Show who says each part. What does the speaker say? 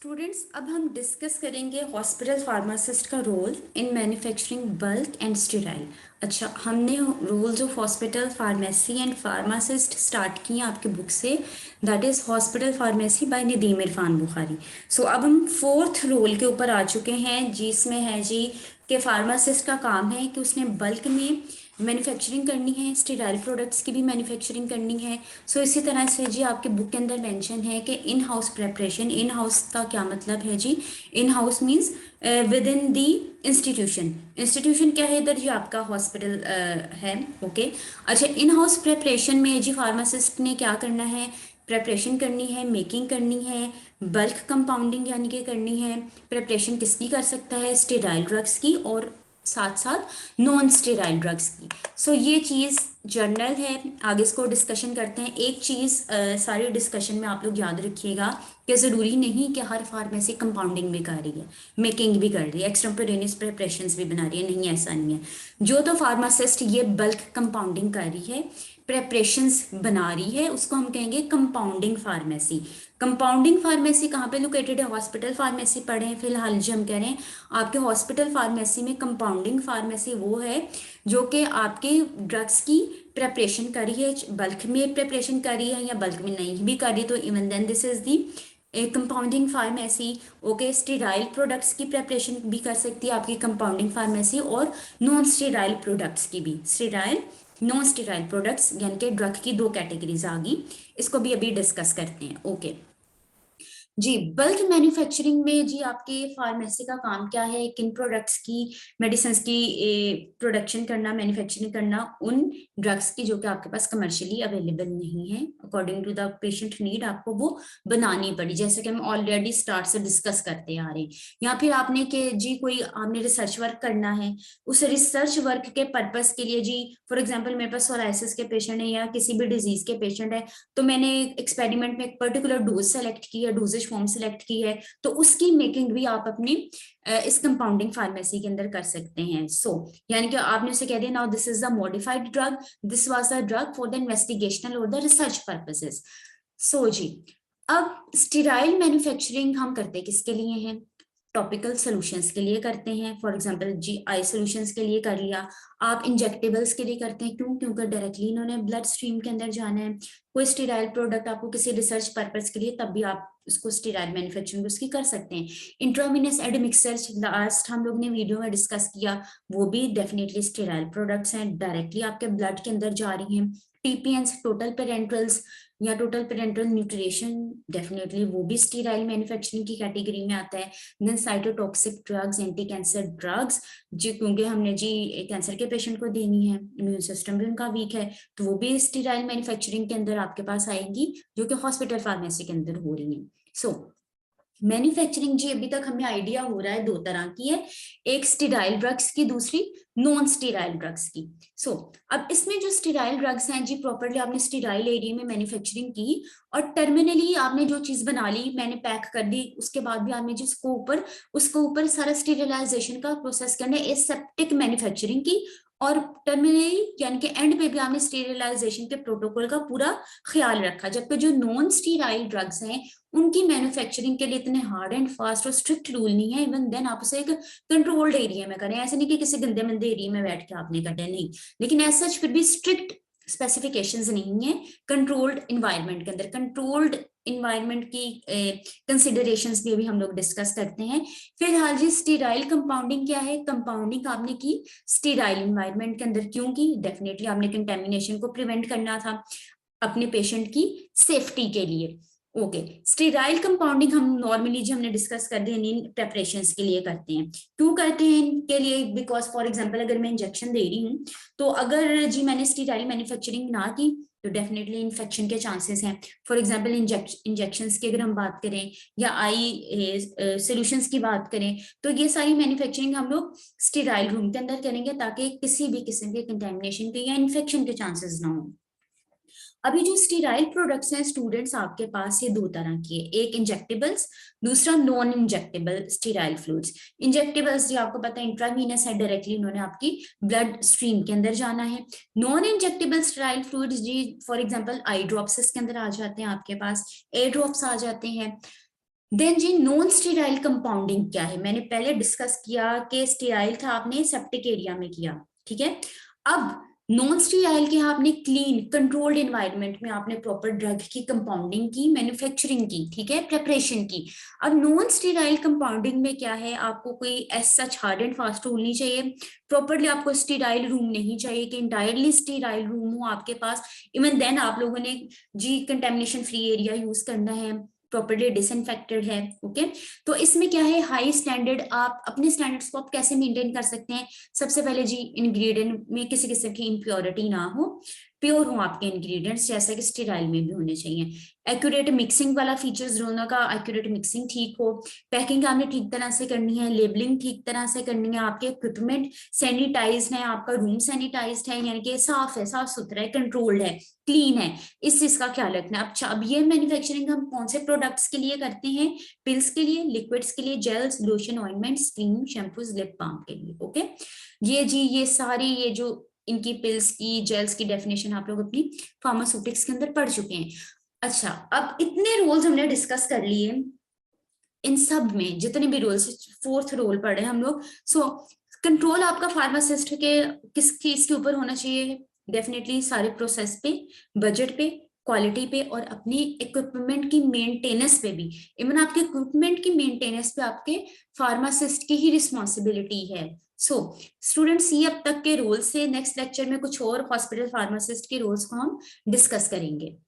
Speaker 1: Students, अब हम discuss करेंगे हॉस्पिटल फार्मासिस्ट का role in manufacturing bulk and sterile. अच्छा, हमने roles of hospital pharmacy and pharmacist start किए आपके बुक से, that is hospital pharmacy by Nadeem Irfan Bukhari. So अब हम फोर्थ रोल के ऊपर आ चुके हैं, जिसमें है जी कि फार्मासिस्ट का काम है कि उसने बल्क में मैन्युफैक्चरिंग करनी है, स्टेराइल प्रोडक्ट्स की भी मैन्युफैक्चरिंग करनी है। सो इसी तरह से जी आपके बुक के अंदर मेंशन है कि in house preparation. In house का क्या मतलब है जी? In house means within the institution. Institution क्या है इधर जी? आपका हॉस्पिटल है। ओके। अच्छा, इन हाउस प्रेपरेशन में जी फार्मासिस्ट ने क्या करना है? प्रेपरेशन करनी है, मेकिंग करनी है, बल्क कंपाउंडिंग यानी कि करनी है। प्रेपरेशन किसकी कर सकता है? स्टेराइल ड्रग्स की और साथ साथ नॉन स्टेराइल ड्रग्स की। सो ये चीज़ जर्नल है, आगे इसको डिस्कशन करते हैं। एक चीज़ सारी डिस्कशन में आप लोग याद रखिएगा कि ज़रूरी नहीं कि हर फार्मेसी कंपाउंडिंग भी कर रही है, मेकिंग भी कर रही है, एक्सटेम्पोरेनियस प्रिपरेशंस भी बना रही है। नहीं, ऐसा नहीं है। जो तो फार्मासिस्ट ये बल्क कंपाउंडिंग कर रही है, प्रेपरेशंस बना रही है, उसको हम कहेंगे कंपाउंडिंग फार्मेसी। कंपाउंडिंग फार्मेसी कहाँ पे लोकेटेड है? हॉस्पिटल फार्मेसी पढ़े हैं फिलहाल जी हम कह रहे हैं। आपके हॉस्पिटल फार्मेसी में कंपाउंडिंग फार्मेसी वो है जो कि आपके ड्रग्स की प्रेपरेशन करी है, बल्क में प्रेपरेशन करी है या बल्क में नहीं भी करी, तो even then this is the compounding pharmacy. Okay, sterile products की प्रेपरेशन भी कर सकती है आपकी कंपाउंडिंग फार्मेसी, और नॉन स्टेराइल प्रोडक्ट्स की भी। स्टेराइल, नॉन स्टेराइल प्रोडक्ट्स यानी कि ड्रग की दो कैटेगरीज आ गई, इसको भी अभी डिस्कस करते हैं। ओके जी, बल्क मैन्युफैक्चरिंग में जी आपके फार्मेसी का काम क्या है? किन प्रोडक्ट्स की, मेडिसिन की प्रोडक्शन करना, मैन्युफैक्चरिंग करना उन ड्रग्स की जो कि आपके पास कमर्शियली अवेलेबल नहीं है, according to the patient need आपको वो बनानी पड़ी, जैसे कि हम ऑलरेडी स्टार्ट से डिस्कस करते आ रहे हैं। या फिर आपने कि जी कोई आपने रिसर्च वर्क करना है, उस रिसर्च वर्क के पर्पज के लिए जी, फॉर एग्जाम्पल मेरे पास सोराइसिस के पेशेंट है या किसी भी डिजीज के पेशेंट है, तो मैंने एक्सपेरिमेंट में एक पर्टिकुलर डोज सेलेक्ट की है, डोजेज फॉर्म सेलेक्ट की है, तो उसकी मेकिंग भी आप अपनी इस कंपाउंडिंग फार्मेसी के अंदर कर सकते हैं। यानी कि आपने उसे कह दिया, now this is the modified drug, this was the drug for the investigational और द रिसर्च पर्पसेस। जी, अब स्टेराइल मैन्युफैक्चरिंग हम करते किसके लिए हैं? टॉपिकल सॉल्यूशंस के लिए करते हैं। फॉर एग्जांपल जी आई सॉल्यूशंस के लिए कर लिया। आप इंजेक्टेबल्स के लिए करते हैं, क्यों? क्योंकि डायरेक्टली इन्होंने ब्लड स्ट्रीम के अंदर जाना है। कोई स्टेराइल प्रोडक्ट आपको किसी रिसर्च पर्पज के लिए, तब भी आप उसको स्टेराइल मैन्युफैक्चरिंग उसकी कर सकते हैं। इंट्रावेनस एडमिक्सर्स लास्ट हम लोग ने वीडियो में डिस्कस किया, वो भी डेफिनेटली स्टेराइल प्रोडक्ट्स हैं, डायरेक्टली आपके ब्लड के अंदर जा रही हैं। टीपीएन्स, टोटल पेरेंट्रल्स या टोटल पेरेंट्रल न्यूट्रिशन, डेफिनेटली वो भी स्टेराइल मैन्युफैक्चरिंग की कैटेगरी में आता है। Then cytotoxic drugs, anti cancer drugs, जी क्योंकि हमने जी कैंसर के पेशेंट को देनी है, इम्यून सिस्टम भी उनका वीक है, तो वो भी स्टेराइल मैन्युफैक्चरिंग के अंदर आपके पास आएंगी, जो कि हॉस्पिटल फार्मेसी के अंदर हो रही है। मैन्युफैक्चरिंग जी अभी तक हमें आइडिया हो रहा है दो तरह की है, एक स्टेराइल ड्रग्स की, दूसरी नॉन स्टेराइल ड्रग्स की। अब इसमें जो स्टेराइल ड्रग्स हैं जी, प्रॉपरली आपने स्टेराइल एरिया में मैन्युफैक्चरिंग की और टर्मिनली आपने जो चीज बना ली, मैंने पैक कर दी, उसके बाद भी आपने जिसको ऊपर उसको ऊपर सारा स्टेरिलाइजेशन का प्रोसेस करना है, एसेप्टिक मैन्युफैक्चरिंग की, और टर्मिनली यानी कि एंड पे भी आपने स्टेरिलाइजेशन के प्रोटोकॉल का पूरा ख्याल रखा। जबकि जो नॉन स्टेराइल ड्रग्स हैं उनकी मैन्युफैक्चरिंग के लिए इतने हार्ड एंड फास्ट और स्ट्रिक्ट रूल नहीं है। इवन देन आप उसे एक कंट्रोल्ड एरिया में करें, ऐसे नहीं कि किसी गंदे मंदे एरिया में बैठ के आपने कटे, नहीं, लेकिन ऐसा फिर भी स्ट्रिक्ट स्पेसिफिकेशंस नहीं है। कंट्रोल्ड इन्वायरमेंट के अंदर, कंट्रोल्ड इन्वायरमेंट की कंसिडरेशंस भी अभी हम लोग डिस्कस करते हैं। फिलहाल जी स्टेराइल कंपाउंडिंग क्या है? कंपाउंडिंग आपने की स्टेराइल इन्वायरमेंट के अंदर, क्योंकि डेफिनेटली आपने कंटेमिनेशन को प्रिवेंट करना था अपने पेशेंट की सेफ्टी के लिए। ओके, स्टेराइल कंपाउंडिंग हम नॉर्मली जो हमने डिस्कस कर दिया इन प्रेपरेशंस के लिए करते हैं। क्यों करते हैं इनके लिए? बिकॉज फॉर एग्जांपल अगर मैं इंजेक्शन दे रही हूँ, तो अगर जी मैंने स्टेराइल मैन्युफैक्चरिंग ना की तो डेफिनेटली इन्फेक्शन के चांसेस हैं। फॉर एग्जांपल इंजेक्शंस की अगर हम बात करें या आई सॉल्यूशंस की बात करें, तो ये सारी मैन्युफैक्चरिंग हम लोग स्टेराइल रूम के अंदर करेंगे, ताकि किसी भी किस्म के कंटेमिनेशन के या इन्फेक्शन के चांसेस ना हो। अभी जो स्टेराइल प्रोडक्ट्स हैं स्टूडेंट्स आपके पास, ये दो तरह की है, एक इंजेक्टेबल्स, दूसरा non injectable sterile fluids. Injectables जो आपको पता है इंट्रावीनस है, डायरेक्टली उन्होंने आपकी ब्लड स्ट्रीम के अंदर जाना है। नॉन इंजेक्टेबल स्टेराइल फ्लूइड्स जी फॉर एग्जांपल आई ड्रॉप्स के अंदर आ जाते हैं आपके पास, एयर ड्रॉप्स आ जाते हैं। देन जी नॉन स्टेराइल कंपाउंडिंग क्या है, मैंने पहले डिस्कस किया कि स्टेराइल था आपने सेप्टिक एरिया में किया, ठीक है। अब नॉन स्टेराइल के आपने क्लीन कंट्रोल्ड एनवायरनमेंट में आपने प्रॉपर ड्रग की कंपाउंडिंग की, मैन्युफैक्चरिंग की, ठीक है, प्रेपरेशन की। अब नॉन स्टेराइल कंपाउंडिंग में क्या है, आपको कोई as such hard and fast rule नहीं चाहिए, प्रॉपरली आपको स्टेराइल रूम नहीं चाहिए कि इंटायरली स्टेराइल रूम हो आपके पास। इवन देन आप लोगों ने जी कंटेमिनेशन फ्री एरिया यूज करना है, प्रॉपर्ली डिसइंफेक्टेड है, ओके। तो इसमें क्या है, हाई स्टैंडर्ड, आप अपने स्टैंडर्ड्स को आप कैसे मेंटेन कर सकते हैं। सबसे पहले जी इंग्रेडिएंट में किसी किस्म की इम्प्योरिटी ना हो, प्योर हो आपके इंग्रेडिएंट्स, जैसा कि स्टेराइल में भी होने चाहिए। एक्यूरेट मिक्सिंग वाला फीचर्स दोनों का, एक्यूरेट मिक्सिंग ठीक हो, पैकिंग आपने ठीक तरह से करनी है, लेबलिंग ठीक तरह से करनी है, आपके इक्विपमेंट सैनिटाइज है, आपका रूम सैनिटाइज है, यानी कि साफ है, साफ सुथरा है, कंट्रोल्ड है, क्लीन है, इस चीज का ख्याल रखना है। अच्छा, अब ये मैन्युफैक्चरिंग हम कौन से प्रोडक्ट्स के लिए करते हैं, पिल्स के लिए, लिक्विड्स के लिए, gels, lotion, ointments, cream, shampoos, lip balm के लिए, ओके। ये जी ये सारी ये जो इनकी पिल्स की जेल्स की डेफिनेशन आप लोग अपनी फार्मास्यूटिक्स के अंदर पढ़ चुके हैं। अच्छा, अब इतने रोल्स हमने डिस्कस कर लिए, इन सब में जितने भी रोल्स, फोर्थ रोल पढ़े हम लोग। सो कंट्रोल आपका फार्मासिस्ट के किस चीज के ऊपर होना चाहिए, डेफिनेटली सारे प्रोसेस पे, बजट पे, क्वालिटी पे, और अपनी इक्विपमेंट की मेंटेनेंस पे भी। इवन आपके इक्विपमेंट की मेंटेनेंस पे आपके फार्मासिस्ट की ही रिस्पॉन्सिबिलिटी है। सो स्टूडेंट्स, ये अब तक के रोल से नेक्स्ट लेक्चर में कुछ और हॉस्पिटल फार्मासिस्ट के रोल्स को हम डिस्कस करेंगे।